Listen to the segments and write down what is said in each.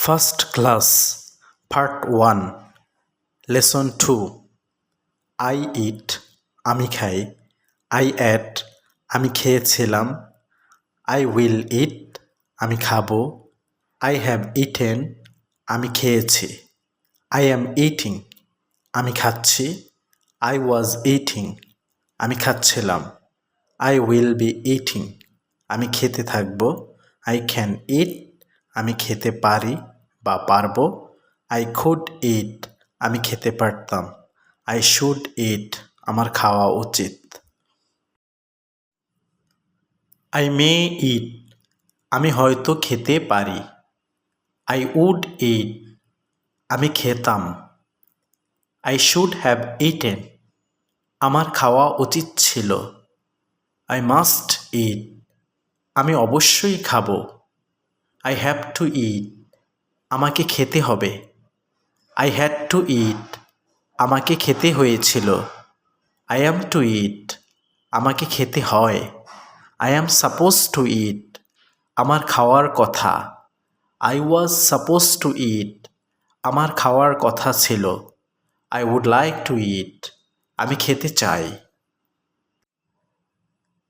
First class part 1 lesson 2 I eat আমি খাই, I at আমি খেয়েছিলাম, আই উইল ইট আমি খাবো, আই হ্যাভ ইটেন আমি খেয়েছি, আই অ্যাম ইটিং আমি খাচ্ছি, আই ওয়াজ ইটিং আমি খাচ্ছিলাম, আই উইল বি ইটিং আমি খেতে থাকবো, আই ক্যান ইট আমি খেতে পারি বা পারবো, আই কুড ইট আমি খেতে পারতাম, আই শুড ইট আমার খাওয়া উচিত। আই মে ইট আমি হয়তো খেতে পারি, আই উড ইট আমি খেতাম, আই শুড হ্যাভ ইটেন আমার খাওয়া উচিত ছিল, আই মাস্ট ইট আমি অবশ্যই খাবো, আই হ্যাভ টু ইট আমাকে খেতে হবে, আই হ্যাড টু ইট আমাকে খেতে হয়েছিল, আই অ্যাম টু ইট আমাকে খেতে হয়, আই অ্যাম সাপোজ টু ইট আমার খাওয়ার কথা, আই ওয়াজ সাপোজ টু ইট আমার খাওয়ার কথা ছিল, আই উড লাইক টু ইট আমি খেতে চাই।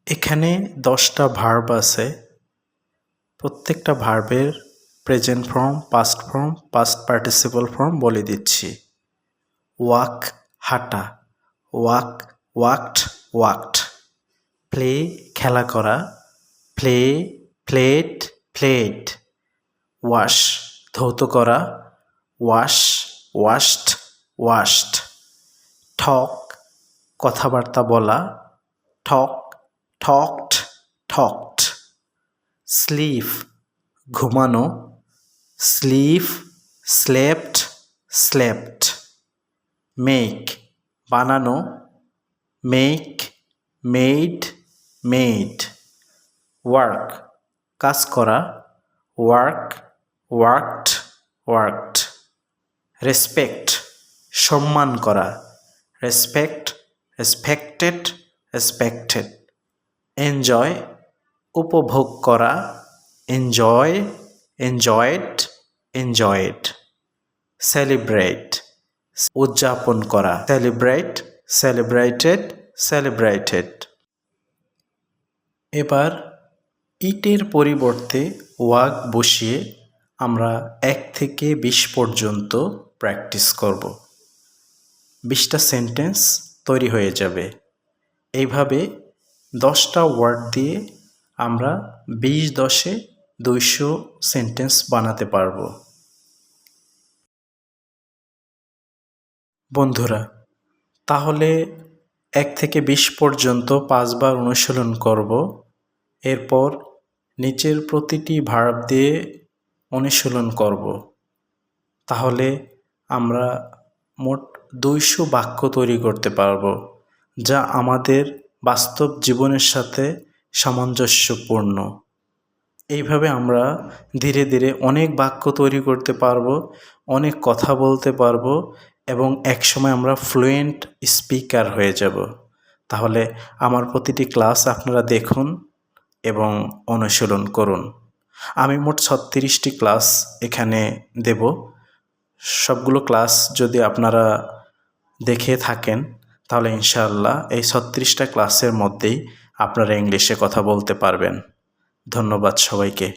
এখানে 10টা ভার্ব আছে। প্রত্যেকটা ভার্বের present form, past form, past participle form বলে দিচ্ছি। ওয়াক হাঁটা, ওয়াক ওয়াকড ওয়াকড। প্লে খেলা করা, প্লে প্লেড প্লেড। ওয়াশ ধৌত করা, ওয়াশ ওয়াশড ওয়াশড। ঠক কথাবার্তা বলা, ঠক ঠকড ঠকড। স্লিপ ঘুমানো, স্লিপ স্লেপ্ট স্লেপ্ট। মেক বানানো, মেক মেড মেড। ওয়ার্ক কাজ করা, ওয়ার্ক ওয়ার্কড ওয়ার্কড। রেসপেক্ট সম্মান করা, রেসপেক্ট রেসপেক্টেড রেসপেক্টেড। এনজয় উপভোগ করা, এনজয় এনজয়েড এনজয়েড। সেলিব্রেট উদযাপন করা, সেলিব্রেট সেলিব্রেটেড সেলিব্রেটেড। এবার ইটের পরিবর্তে ওয়াক বসিয়ে আমরা 1 থেকে 20 পর্যন্ত প্র্যাকটিস করব। 20টা সেন্টেন্স তৈরি হয়ে যাবে। এইভাবে 10টা ওয়ার্ড দিয়ে আমরা 20-10-এ 200 সেন্টেন্স বানাতে পারব। বন্ধুরা, তাহলে 1 থেকে 20 পর্যন্ত 5 বার অনুশীলন করব। এরপর নিচের প্রতিটি ভার্ব দিয়ে অনুশীলন করব। তাহলে আমরা মোট 200 বাক্য তৈরি করতে পারব, যা আমাদের বাস্তব জীবনের সাথে সামঞ্জস্যপূর্ণ। এইভাবে আমরা ধীরে ধীরে অনেক বাক্য তৈরি করতে পারব, অনেক কথা বলতে পারব এবং একসময় আমরা ফ্লুয়েন্ট স্পিকার হয়ে যাব। তাহলে আমার প্রতিটি ক্লাস আপনারা দেখুন এবং অনুশীলন করুন। আমি মোট 36টি ক্লাস এখানে দেব। সবগুলো ক্লাস যদি আপনারা দেখে থাকেন তাহলে ইনশাআল্লাহ এই 36টা ক্লাসের মধ্যেই আপনারা ইংলিশে কথা বলতে পারবেন। ধন্যবাদ সবাইকে।